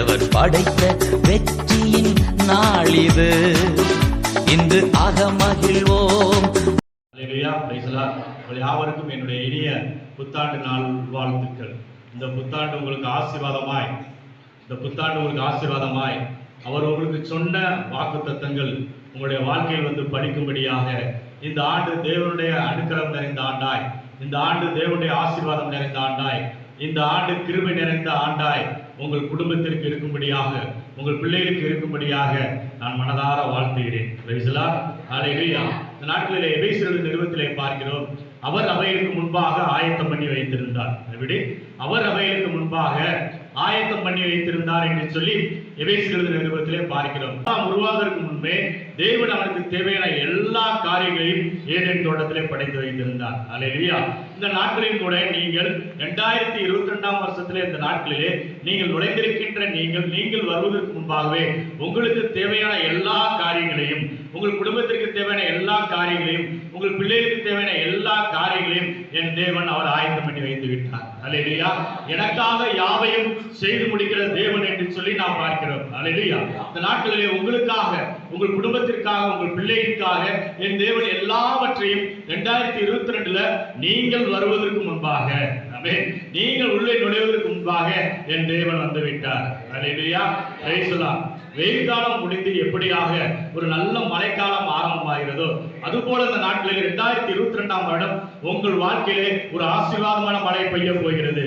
ஆண்டவர் படைத்த வெற்றியின் நாளிது. இன்று அகமகிழ்வோம். யாவருக்கும் என்னுடைய இனிய புத்தாண்டு நாள் வாழ்த்துக்கள். இந்த புத்தாண்டு உங்களுக்கு ஆசீர்வாதமாய் அவர் உங்களுக்கு சொன்ன வாக்குத்தத்தங்கள் உங்களுடைய வாழ்க்கையில் வந்து படிக்கும்படியாக இந்த ஆண்டு தேவனுடைய அனுக்கிரகம் நிறைந்த ஆண்டாய், இந்த ஆண்டு தேவனுடைய ஆசீர்வாதம் நிறைந்த ஆண்டாய், இந்த ஆண்டு கிருபை நிறைந்த ஆண்டாய் உங்கள் குடும்பத்திற்கு இருக்கும்படியாக, உங்கள் பிள்ளைகளுக்கு இருக்கும்படியாக நான் மனதார வாழ்த்துகிறேன். இந்த நாட்களிலே எபேசியர் நிறுவத்திலே பார்க்கிறோம், அவர் அவைகளுக்கு முன்பாக ஆயத்தம் பண்ணி வைத்திருந்தார். அவர் அவைகளுக்கு முன்பாக ஆயத்தம் பண்ணி வைத்திருந்தார் என்று சொல்லி எபேசியர் நிறுவத்திலே பார்க்கிறோம். உருவாவதற்கு முன்பே தேவன் அவனுக்கு தேவையான எல்லா காரியங்களையும் ஏதேன் தோட்டத்திலே படைத்து வைத்திருந்தார். அல்லேலூயா. இந்த நாட்களில் கூட நீங்கள் 2022 வருஷத்திலே இந்த நாட்களிலே நீங்கள் நுழைந்திருக்கின்ற நீங்கள் வருவதற்கு முன்பாகவே உங்களுக்கு தேவையான எல்லா காரியங்களையும், உங்கள் குடும்பத்திற்கு தேவையான எல்லா காரியங்களையும், உங்கள் பிள்ளைகளுக்கு தேவையான எல்லா காரியங்களையும் என் தேவன் அவர் ஆயத்தம் பண்ணி வைத்து விட்டார். அல்லேலூயா. எனக்காக யாவையும் செய்து முடிக்கிற தேவன் என்று சொல்லி நாம் பார்க்கிறோம். அல்லேலூயா. இந்த நாட்களிலே உங்களுக்காக, உங்கள் குடும்பத்திற்காக, உங்கள் பிள்ளைகளுக்காக என் தேவன் எல்லாவற்றையும் 2022 நீங்கள் வருவதற்கு முன்பாக, நீங்கள் உள்ளே நுழைவதற்கு முன்பாக என் தேவன் வந்து விட்டார். அல்லேலூயா. Praise the lord. வெயில் காலம் முடிந்து எப்படியாக ஒரு நல்ல மழைக்காலம் ஆரம்பமாகிறதோ அதுபோல இந்த நாட்களில் 2022 வருடம் உங்கள் வாழ்க்கையிலே ஒரு ஆசீர்வாதமான மழை பெய்ய போகிறது.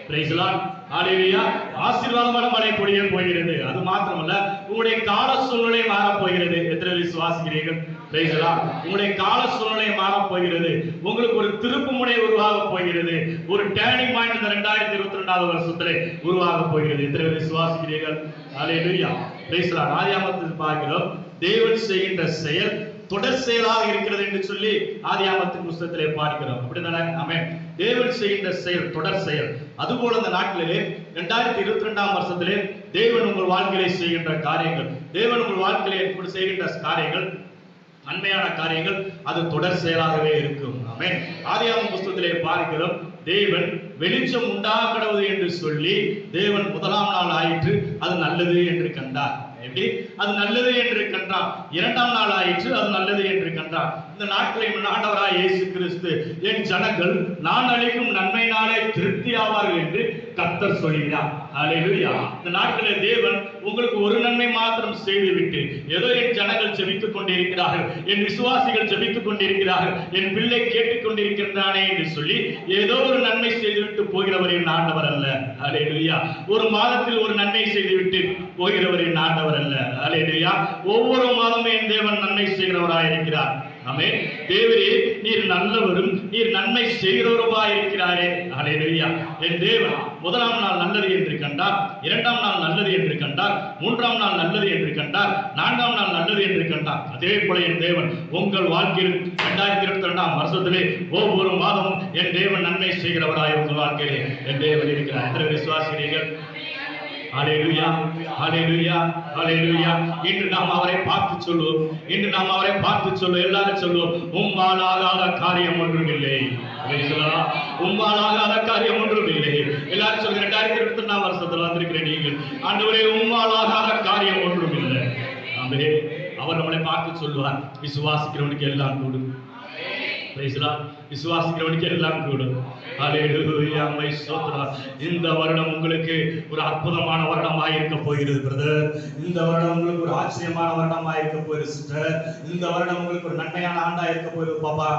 Praise the lord. ஹல்லேலூயா. ஆசீர்வாதமான மழை பொழிய போகிறது. அது மாத்திரமல்ல, உங்களுடைய கால சூழ்நிலை மாறப் போகிறது. எத்தனை விசுவாசிக்கிறீர்கள்? Price the Lord. உங்களுடைய கால சூழ்நிலை மாறப் போகிறது. உங்களுக்கு ஒரு திருப்பு முனை உருவாக போகிறது. ஒரு டேர்னிங் பாயிண்ட் இந்த 2022 வருஷத்திலே உருவாக போகிறது. எத்தனை விசுவாசிக்கிறீர்கள்? ஹல்லேலூயா. Price the Lord. ஆதியாகமத்தில் பார்க்கிறோம், தேவன் செய்கின்ற செயல் தொடர் செயலாக இருக்கிறது என்று சொல்லி ஆதியாகமத்தின் புத்தகத்திலே பார்க்கிறோம். அப்படிதானே? ஆமென். தேவன் செய்கின்ற செயல் தொடர் செயல். அதுபோல இந்த நாட்களிலே 2022 வருஷத்திலே தேவன் உங்கள் வாழ்க்கையிலே செய்கின்ற காரியங்கள், தேவன் உங்கள் வாழ்க்கையிலே எப்படி செய்கின்ற காரியங்கள், நன்மையான காரியங்கள், அது தொடர் செயலாகவே இருக்கும். ஆமென். ஆதியாகம புத்தகத்திலே பார்க்கிறோம், தேவன் வெளிச்சம் உண்டாகடவது என்று சொல்லி தேவன் முதலாம் நாள் ஆயிற்று, அது நல்லது என்று கண்டார். அது நல்லது என்று கண்டார். 2ஆம் நாள் ஆயிற்று, அது நல்லது என்று கண்டார். இந்த நாட்களில் ஆண்டவராய் இயேசு கிறிஸ்து, என் ஜனங்கள் நான் அளிக்கும் நன்மையினாலே திருப்தி ஆவார்கள் என்று கர்த்தர் சொல்கிறார். அல்லேலூயா. இந்த நாட்களில் தேவன் உங்களுக்கு ஒரு நன்மை மாத்திரம் செய்துவிட்டு, ஏதோ என் ஜனங்கள் ஜெபித்துக் கொண்டிருக்கிறார்கள், என் விசுவாசிகள் ஜெபித்துக் கொண்டிருக்கிறார்கள், என் பிள்ளை கேட்டுக் கொண்டிருக்கிறானே என்று சொல்லி ஏதோ ஒரு நன்மை செய்துவிட்டு போகிறவரின் ஆண்டவர் அல்ல. அல்லேலூயா. ஒரு மாதத்தில் ஒரு நன்மை செய்துவிட்டு போகிறவரின் ஆண்டவர் அல்ல. அல்லேலூயா. ஒவ்வொரு மாதமும் என் தேவன் நன்மை செய்கிறவராய் இருக்கிறார். ஆமென். தேவரே, நீர் நல்லவரும் நீர் நன்மை செய்கிறவருமாய் இருக்கிறாரே. அல்லேலூயா. என் தேவன் முதலாம் நாள் நல்லது என்று கண்டார், 2ஆம் நாள் நல்லது என்று கண்டார், 3ஆம் நாள் நல்லது என்று கண்டார், 4ஆம் நாள் நல்லது என்று கண்டார். அதே போல என் தேவன் உங்கள் வாழ்க்கையில் 2022 வருஷத்திலே ஒவ்வொரு மாதமும் என் தேவன் நன்மை செய்கிறவராய் உங்கள் வாழ்க்கையிலே என் தேவன் இருக்கிறார். எத்தனை விசுவாசிக்கிறீர்கள்? ஹல்லேலூயா. ஹல்லேலூயா. ஹல்லேலூயா. இன்று நாம் அவரை பார்த்து சொல்லுவோம், இன்று நாம் அவரை பார்த்து சொல்லுவோம், எல்லாரும் சொல்லுவோம், உம்மால் ஆகாத காரியம் ஒன்றும் இல்லை. உம்மால் ஆகாத காரியம் ஒன்றும் இல்லை. எல்லாரும் சொல்லுங்க, 2022 வருஷத்துல வந்திருக்கிற நீங்கள், ஆண்டவரே உம்மால் ஆகாத காரியம் ஒன்றும் இல்லை. ஆமென். அவர் நம்மளை பார்த்து சொல்லுவார், விசுவாசிக்கிறவனுக்கு எல்லாம் கூடும். விசுவாசிக்கிறவனுக்கு எல்லாம் கூடும். ஹல்லேலூயா. இந்த வருடம் உங்களுக்கு ஒரு அற்புதமான வருடமாக இருக்க போகிறது பிரதர். இந்த வருடம் உங்களுக்கு ஒரு ஆச்சரியமான வருடமாக இருக்க போகிறது சிஸ்டர். இந்த வருடம் உங்களுக்கு ஒரு நன்மையான ஆண்டா இருக்க போகிறது பாப்பா.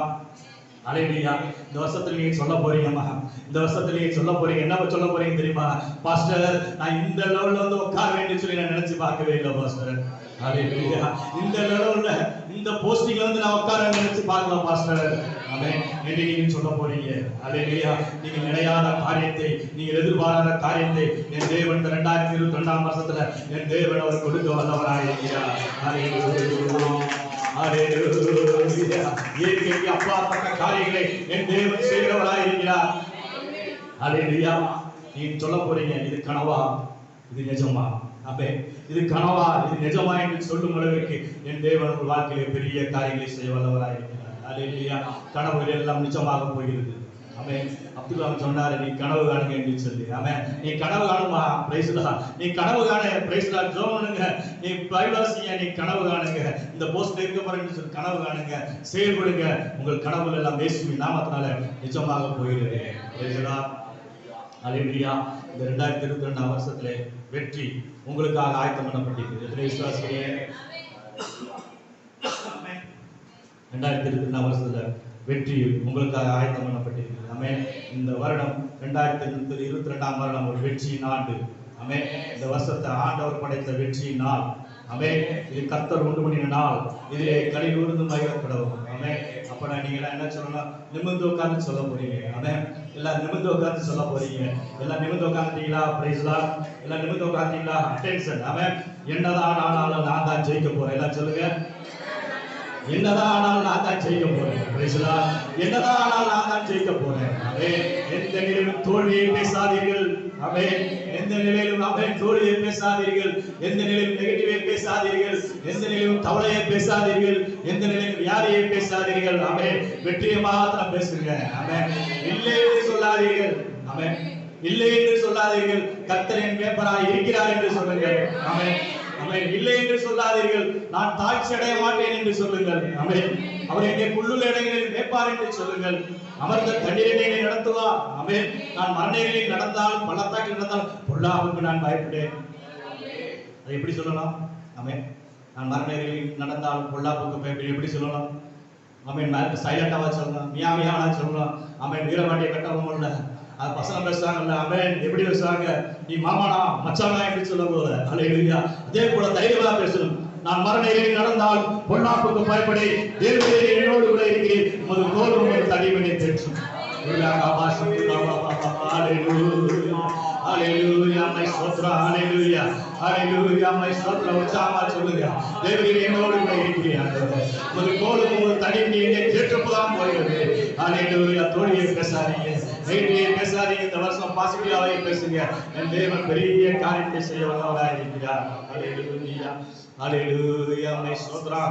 ஹல்லேலூயா. இந்த வருஷத்துல நீங்க சொல்ல போறீங்கம்மா, இந்த வருஷத்துல நீங்க சொல்ல போறீங்க. என்ன சொல்ல போறீங்க தெரியுமா? பாஸ்டர், நான் இந்த லெவல்ல வந்து உட்கார வேண்டிய சொல்லி நான் நினைச்சு பார்க்கவே இல்லை பாஸ்டர். ஹல்லேலூயா. இந்த லெவல்ல இந்த போஸ்டிங்ல வந்து நான் உட்கார நினைச்சு பார்க்கலாம் பாஸ்டர். ஆமென். என்று நீங்க சொல்ல போறீங்க. ஹல்லேலூயா. நீங்க நினையாத காரியத்தை, நீங்க எதிர்பாராத காரியத்தை என் தேவன் 2022 வருஷத்துல என் தேவன் அவர் கொடுக்க வல்லவராய் இருக்கிறார். ஹல்லேலூயா. ஹல்லேலூயா. இயற்கைக்கு அப்பாற்பட்ட காரியங்களை என் தேவன் செய்கிறவராய் இருக்கிறார். ஹல்லேலூயா. நீங்க சொல்ல போறீங்க, இது கனவா, இது நிஜமா? அப்பே இது கனவா, இது நிஜமா என்று சொல்லும் அளவுக்கு என் தேவன் உங்கள் வாழ்க்கையிலே பெரிய காரியங்களை செய்ய வல்லவராய் இருக்கிறார். அல்லேலூயா. கனவுகள் எல்லாம் நிஜமாக போகிறது. ஆமென். அப்துல் கலாம் சொன்னாரு, நீ கனவு காணுங்க என்று சொல்லி. ஆமென். நீ கனவு காணுமா? Price the Lord. நீ கனவு காண, பிரைஸ் தி லார்ட். ஜெபம் பண்ணுங்க. நீ பைபிள் வாசிங்க, நீ கனவு காணுங்க. இந்த போஸ்ட்ல இருக்க போறேன்னு சொல்லி கனவு காணுங்க. செயல்படுங்க. உங்கள் கனவுகள் எல்லாம் இயேசுவின் நாமத்தினால நிஜமாக போகிறது. Praise the lord. ஹalleluya. இந்த 2022 வருஷத்திலே வெற்றி உங்களுக்காக ஆயத்தம் பண்ணப்பட்டிருக்கிறது. எத்தனை விசுவாசிக்கிறீங்க? ஆமென். 2022 வருஷத்துல வெற்றி உங்களுக்காக ஆயத்தம் பண்ணப்பட்டிருக்கிறது. ஆமென். இந்த வருடம் 2022 வருடம் ஒரு வெற்றியின் ஆண்டு. ஆமென். இந்த வருஷத்தை ஆண்டவர் படைத்த வெற்றியின் நாள். ஆமென். இது கர்த்தர் உண்டு பண்ணின நாள். இதிலே களி கூர்ந்து மகிழப்படும். ஆமென். அப்ப நீங்க என்ன சொல்லணும்? நிமிர்ந்து உட்கார்ந்து சொல்ல போறீங்க. ஆமென். எல்லாம் நிமிர்ந்து உட்கார்ந்து சொல்ல போறீங்க. எல்லாம் நிமிர்ந்து உட்கார்ந்தீங்களா? Price the Lord. எல்லாம் நிமிர்ந்து உட்கார்ந்தீங்களா? அட்டென்ஷன். ஆமென். என்னதான் ஆனாலும் நான் தான் ஜெயிக்க போறேன். எல்லாம் சொல்லுங்க. என்னதான் ஆனாலும் நான் தான் ஜெயிக்க போறேன். Price the Lord. என்னதான் ஆனாலும் நான் தான் ஜெயிக்க போறேன். ஆமென். எந்த நிலையிலும் தோல்வியை பேசாதீர்கள். ஆமென். எந்த நிலையிலும் ஆமென் தோல்வியை பேசாதீர்கள். எந்த நிலையிலும் நெகட்டிவை பேசாதீர்கள். எந்த நிலையிலும் கவலையை பேசாதீர்கள். எந்த நிலையிலும் வியாதியை பேசாதீர்கள். ஆமென். வெற்றியை மாத்திரம் பேசுங்க. ஆமென். இல்லை என்று சொல்லாதீர்கள். ஆமென். இல்லை என்று சொல்லாதீர்கள். கர்த்தர் என் மேய்ப்பராய் இருக்கிறார் என்று சொல்லுங்கள். ஆமென். ஆமென். இல்லை என்று சொல்லாதீர்கள். நான் தாழ்ச்சி அடைய மாட்டேன் என்று சொல்லுங்கள். ஆமென். அவர் என்னை புல்லுள்ள இடங்களில் மேய்ப்பார் என்று சொல்லுங்கள். அமர்ந்த தண்ணீரில் என்னை நடத்துவார். ஆமென். நான் மரணங்களில் நடந்தாலும் பள்ளத்தாக்கில் நடந்தாலும் பொல்லாப்புக்கு நான் பயப்படேன். அதை எப்படி சொல்லலாம்? ஆமென். நான் மரணங்களில் நடந்தாலும் பொல்லாப்புக்கு பயப்படேன் எப்படி சொல்லலாம்? ஆமென். சைலண்டாவா சொல்லலாம், மியா மியாவா சொல்லலாம். ஆமென். வீரபாண்டிய கட்டவும் இல்ல, அது பசங்க பேசுறாங்கல்ல. ஆமென். எப்படி பேசுறாங்க? நீ மாமானா மச்சானா என்று சொல்ல போல. ஹalleluya. அதே போல தைரியமா பேசணும். நான் மரணங்களில் நடந்தால் பொல்லாப்புக்கு பயப்படே, தேவனே என்னோடு கூட இருக்கிறேன், உமது கோல் உமது தடிமனை தேற்றும். ஹalleluya. மை ஸ்தோத்ரா. ஹalleluya. ஹalleluya. மை ஸ்தோத்ரா. உற்சாகமா சொல்லுங்க. தேவனே என்னோடு கூட இருக்கிறீர். உமது கோல் உமது தடிமனை என்னை தேற்றப்பதான் போகிறது. ஹalleluya. தோழியை பேசாதீங்க, நெகட்டிவே பேசாதீங்க. இந்த வருஷம் பாசிட்டிவாவே பேசுங்க. என் தேவன் பெரிய காரியத்தை செய்ய வல்லவராய் இருக்கிறார். ஹalleluya. ஹalleluya. மை ஸ்தோத்ரா.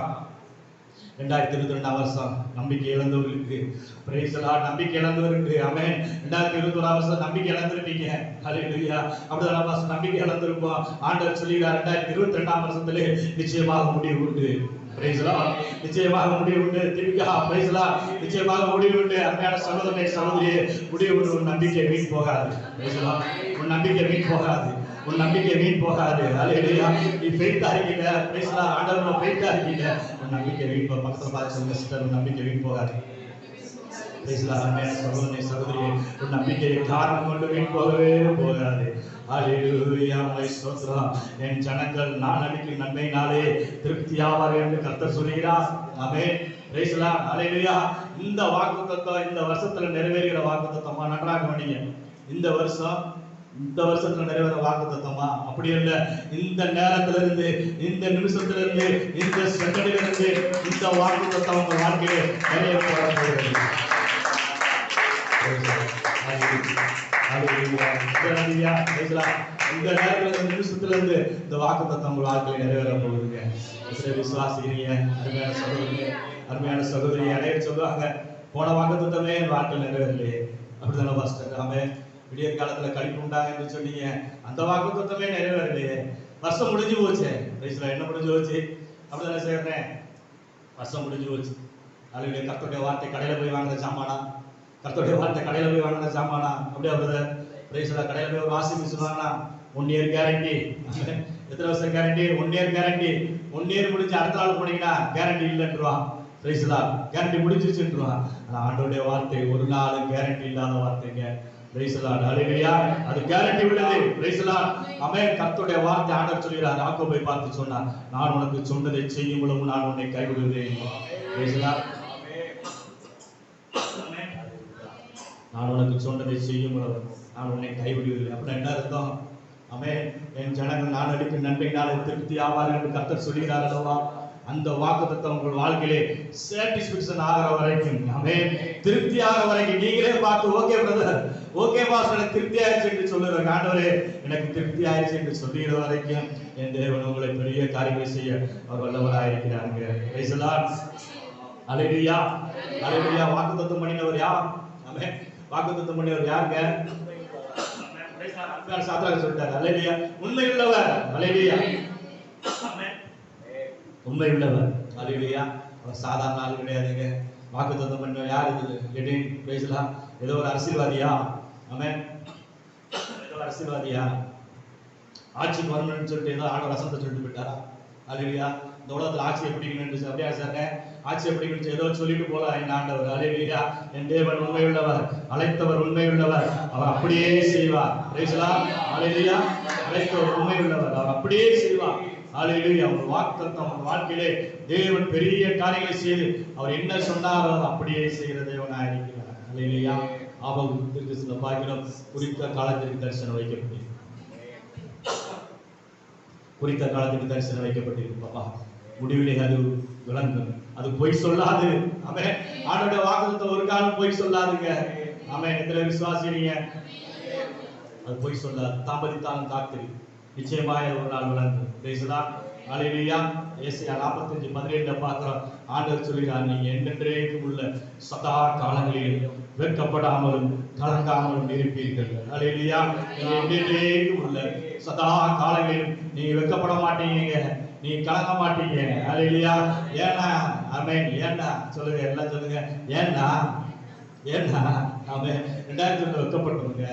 2022 வருஷம் நம்பிக்கை இழந்தவர்களுக்கு பிரைஸ் தி லார்ட். நம்பிக்கை இழந்தவர்களுக்கு ஆமென். 2021 வருஷம் நம்பிக்கை இழந்திருப்பீங்க. ஹalleluya. அப்படிதான் வருஷம் நம்பிக்கை இழந்திருப்போம். ஆண்டவர் சொல்லிறார் 2022 வருஷத்திலே நிச்சயமாக முடிவு உண்டு. Price the Lord. நிச்சயமாக முடிவு உண்டு. Divya price the Lord. நிச்சயமாக முடிவு உண்டு. அருமையான சகோதரனே சகோதரியே, முடிவு உண்டு. உன் நம்பிக்கை வீண் போகாது. Price the Lord. உன் நம்பிக்கை வீண் போகாது. உன் நம்பிக்கை வீண் போகாது. ஹalleluya. நீ ஃபெய்த்தா இருக்கீங்க. Price the Lord. ஆண்டவரோட ஃபெய்த்தா இருக்கீங்க. உன் நம்பிக்கை வீண் போகாது. பக்கத்துல பார்த்து சொல்லுங்க, சிஸ்டர் உன் நம்பிக்கை வீண் போகாது. Price the Lord. அருமையான சகோதரனே சகோதரியே, உன் நம்பிக்கையை காரணம் கொண்டு வீண் போகவே போகாது. ஹalleluya. மை ஸ்தோத்திரம். என் ஜனங்கள் நான் அளிக்கும் நன்மையினாலே திருப்தியாவார்கள் என்று கர்த்தர் சொல்கிறார். Amen. Praise the lord. Hallelujah. இந்த வாக்குத்தத்தம் இந்த வருஷத்துல நிறைவேறுகிற வாக்குத்தத்தமா? நன்றாக கவனிங்க. இந்த வருஷத்துல நிறைவேற வாக்குத்தத்தமா? அப்படி இல்ல. இந்த நேரத்துல இருந்து, இந்த நிமிஷத்துல இருந்து, இந்த செகண்ட்ல இருந்து இந்த வாக்குத்தத்தம் உங்க வாழ்க்கையில நிறைவேற போகிறது. ஹalleluya. Praise the lord. இந்த நேரத்துல இந்த நிமிஷத்துல இருந்து இந்த வாக்குத்தத்தம் உங்க வாழ்க்கையில நிறைவேற போகுதுங்க. விசுவாசிக்கிறீங்க? அருமையான சகோதரனே, அருமையான சகோதரி, அனைவரும் சொல்லுவாங்க, போன வாக்குத்தத்தமே என் வாழ்க்கையில் நிறைவேறலையே. அப்படிதானே பாஸ்டர்? ஆமென். விடிய காலத்துல கழிப்பு உண்டாங்க என்று சொன்னீங்க, அந்த வாக்குத்தத்தமே நிறைவேறலையே. வருஷம் முடிஞ்சு போச்சு. Price the Lord. என்ன முடிஞ்சு போச்சு? அப்படிதானே செய்யறேன். வருஷம் முடிஞ்சு போச்சு. அல்லது கர்த்தருடைய வார்த்தை கடையில போய் வாங்குற சாமானா? கர்த்தருடைய வார்த்தை கடையில போய் வாங்குற சாமானா? அப்படியே பிரதர். Price the Lord. கடையில போய் வாசிப்பு சொன்னாங்கன்னா 1 இயர் கேரண்டி. எத்தனை வருஷம் கேரண்டி? 1 year guarantee. 1 இயர் முடிஞ்சு அடுத்த நாள் போனீங்கன்னா கேரண்டி இல்லைன்றான். Praise the lord. கேரண்டி முடிஞ்சிச்சுன்றான். ஆனா ஆண்டவருடைய வார்த்தை ஒரு நாள் கேரண்டி இல்லாத வார்த்தைங்க. Price the lord. ஹalleluya. அது கேரண்டி உள்ளது. Praise the lord. ஆமென். கர்த்தருடைய வார்த்தை ஆண்டவர் சொல்கிறார். யாக்கோபை பார்த்து சொன்னார், நான் உனக்கு சொன்னதை செய்யும் பொழுது நான் உன்னை கைவிடுவேன். Price the lord. ஆமென். நான் உனக்கு சொன்னதை செய்யும் பொழுது நான் உன்னை கைவிடுவேன். அப்படி என்ன அர்த்தம்? ஆமென். என் ஜனங்கள் நான் அளிக்கும் நன்மையினாலே திருப்தி ஆவார்கள் என்று கர்த்தர் சொல்கிறார் அல்லவா? அந்த வாக்குத்தத்தம் உங்கள் வாழ்க்கையிலே சாட்டிஸ்ஃபேக்ஷன் ஆகிற வரைக்கும், ஆமென், திருப்தி ஆகிற வரைக்கும் நீங்களே பார்த்து ஓகே பிரதர், ஓகே பாஸ், எனக்கு திருப்தி ஆயிடுச்சு என்று சொல்லுற ஆண்டவரே எனக்கு திருப்தி ஆயிடுச்சு என்று சொல்லுகிற வரைக்கும் என் தேவன் உங்களை பெரிய காரியங்களை செய்ய அவர் வல்லவராக இருக்கிறாங்க. Praise the lord. Hallelujah. Hallelujah. வாக்குத்தத்தம் பண்ணினவர் யார்? ஆமென். வாக்குத்தத்தம் பண்ணியவர் யாருங்க? சாத்ராக் சொல்லிட்டாரு. அல்லேலூயா. உண்மை உள்ளவர். அல்லேலூயா. உண்மை உள்ளவர். அல்லேலூயா. அவர் சாதாரண ஆள் கிடையாதுங்க. வாக்குத்தத்தம் பண்ண யார் இது? லெனின் பேசலாம். ஏதோ ஒரு அரசியல்வாதியா? ஆமென். ஏதோ அரசியல்வாதியா? ஆட்சிக்கு வரணும்னு சொல்லிட்டு ஏதோ ஆட ரசத்தை சொல்லிட்டு போயிட்டாரா? அல்லேலூயா. இந்த உலகத்துல ஆட்சியை பிடிக்கணும்னு அப்படியா சார் ஆட்சியை பிடிக்கணும் ஏதோ சொல்லிட்டு போல என் ஆண்டவர். அல்லேலூயா. என் தேவன் உண்மை உள்ளவர், அழைத்தவர் உண்மை உள்ளவர், அவர் அப்படியே செய்வார். பிரைஸ்லாம். அல்லேலூயா. அழைத்தவர் உண்மை உள்ளவர், அவர் அப்படியே செய்வார். அல்லேலூயா. அவர் வாக்குத்தத்தம் அவர் வாழ்க்கையிலே தேவன் பெரிய காரியங்களை செய்து அவர் என்ன சொன்னாரோ அப்படியே செய்கிற தேவனாக இருக்கிறார். அல்லேலூயா. ஆபத்து தீர்க்கதரிசன பாக்கியம் குறித்த காலத்திற்கு தரிசனம் வைக்கப்பட்டது. குறித்த காலத்துக்கு தரிசனம் வைக்கப்பட்டிருக்கு. பாப்பா முடிவிலே அது விளங்கும். அது பொய் சொல்லாது. ஆமென். ஆண்டவருடைய வாக்குத்தத்தம் ஒரு காலம் பொய் சொல்லாதுங்க. ஆமென். எத்தனை விசுவாசிக்கிறீங்க? அது பொய் சொல்லாது. தாமதித்தாலும் காத்திரு, நிச்சயமாக ஒரு நாள் விளங்கும். பேசலாம். அல்லேலூயா. ஏசாயா 45:17 பார்க்கிறோம். ஆண்டவர் சொல்கிறார், நீங்க என்றென்றைக்கும் உள்ள சதா காலங்களில் வெட்கப்படாமலும் கலங்காமலும் இருப்பீர்கள். அல்லேலூயா. என்றென்றைக்கும் உள்ள சதா காலங்களில் நீங்க வெட்கப்பட மாட்டீங்க, நீ கலங்க மாட்டீங்க. அல்லேலூயா. ஏன்னா ஆமென். ஏன்னா சொல்லுங்க, எல்லாம் சொல்லுங்க. ஏன்னா ஏன்னா ஆமென். 2000 வெட்கப்பட்டவங்க,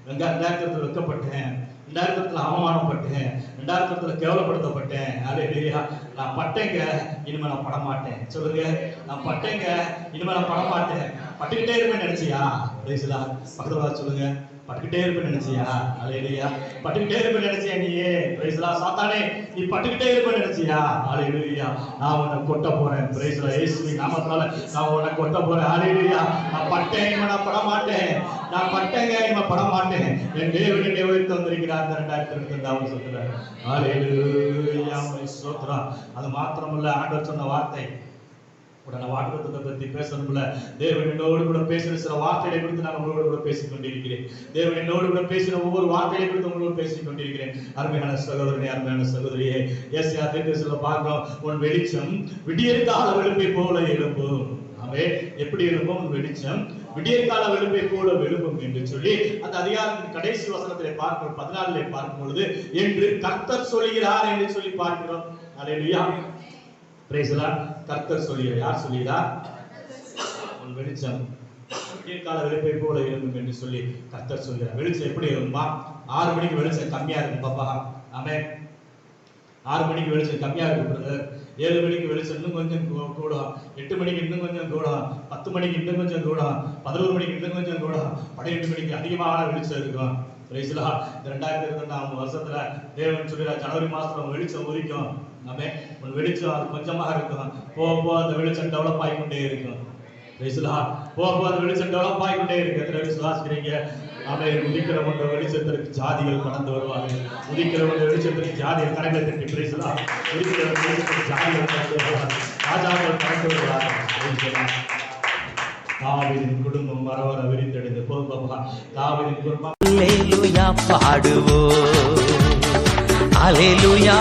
2000 வெட்கப்பட்டேன், 2000 அவமானப்பட்டேன், 2000 கேவலப்படுத்தப்பட்டேன். அல்லேலூயா. நான் பட்டேங்க, இனிமே நான் பட மாட்டேன். சொல்லுங்க, நான் பட்டேங்க, இனிமே நான் பட மாட்டேன். பட்டுக்கிட்டே இருப்பேன் நினைச்சியா? பிரைஸ்லா. பக்கத்துல சொல்லுங்க, பட்டுக்கிட்டே இருப்பேன் நினைச்சியா? அல்லேலூயா. பட்டுக்கிட்டே இருப்பேன் நினைச்சியா நீயே? பிரைஸ்லா. சாத்தானே நீ பட்டுக்கிட்டே இருப்பேன் நினைச்சியா? அல்லேலூயா. நான் உன்னை கொட்ட போறேன். பிரைஸ்லா. இயேசுவின் நாமத்தால நான் உன்னை கொட்ட போறேன். அல்லேலூயா. நான் பட்டேன், இனிமே நான் பட மாட்டேன். நான் பட்டேங்க, இனிமே பட மாட்டேன். என் தேவன் என்னை உயர்த்தி வந்திருக்கிறார். 2022 அவர் சொல்றார். அல்லேலூயா. ஸ்தோத்திரம். அது மாத்திரமல்ல, ஆண்டவர் சொன்ன வார்த்தை உடனே வாக்குத்தத்தத்தை பற்றி பேசணும்ல. தேவன் என்னோடு கூட பேசின சில வார்த்தைகளை குறித்து நான் உங்களோடு கூட பேசிக் கொண்டிருக்கிறேன். தேவன் என்னோடு கூட பேசின ஒவ்வொரு வார்த்தைகளை குறித்து உங்களோடு பேசிக் கொண்டிருக்கிறேன். அருமையான சகோதரனே, அருமையான சகோதரியே, ஏசாயா தீர்க்கதரிசனத்துல பார்க்கிறோம், உன் வெளிச்சம் விடியற்கால வெளுப்பை போல எழும்பும். ஆமென். எப்படி எழும்பும்? உன் வெளிச்சம் விடியற்கால வெளுப்பை போல எழும்பும் என்று சொல்லி அந்த அதிகாரத்தின் கடைசி வசனத்திலே பார்க்கிறோம். 14 பார்க்கும் பொழுது என்று கர்த்தர் சொல்கிறார் என்று சொல்லி பார்க்கிறோம். அல்லேலூயா. பிரைஸ்லாம். கர்த்தர் சொல்கிறார். யார் சொல்கிறார்? உன் வெளிச்சம் விடியற்கால வெளுப்பை போல எழும்பும் என்று சொல்லி கர்த்தர் சொல்கிறார். வெளிச்சம் எப்படி எழும்புமா? 6 மணிக்கு வெளிச்சம் கம்மியா இருக்கும் பாப்பா. ஆமென். 6 மணிக்கு வெளிச்சம் கம்மியா இருக்கு பிரதர். 7 மணிக்கு வெளிச்சம் இன்னும் கொஞ்சம் கூடும், 8 மணிக்கு இன்னும் கொஞ்சம் கூடும், 10 மணிக்கு இன்னும் கொஞ்சம் கூடும், 11 மணிக்கு இன்னும் கொஞ்சம் கூடும், 12 மணிக்கு அதிகமான வெளிச்சம் இருக்கும். பிரைஸ்லா. 2022 வருஷத்துல தேவன் சொல்கிறார், ஜனவரி மாசத்துல வெளிச்சம் உதிக்கும். ஆமென். உன் வெளிச்சம் அது கொஞ்சமாக இருக்கும், போக அந்த வெளிச்சம் டெவலப் ஆகிக்கொண்டே இருக்கும். பிரைஸ்லா. போக அந்த வெளிச்சம் டெவலப் ஆகிக்கொண்டே இருக்கு. எத்தனை விசுவாசிக்கிறீங்க? ஆமென். உதிக்கிற ஒன்று வெளிச்சத்திற்கு ஜாதிகள் கடந்து வருவார்கள். உதிக்கிற ஒன்று வெளிச்சத்திற்கு ஜாதிகள் கரங்களை தட்டி பிரைஸ்லா. உதிக்கிற வெளிச்சத்திற்கு ஜாதிகள் கடந்து வருவார்கள், ராஜாக்கள் கடந்து வருவார்கள். தாவீதின் குடும்பம் வரவர விரிந்தெடுத்து போகும்பா. தாவீதின் குடும்பம் அல்லேலூயா பாடுவோம். அல்லேலூயா.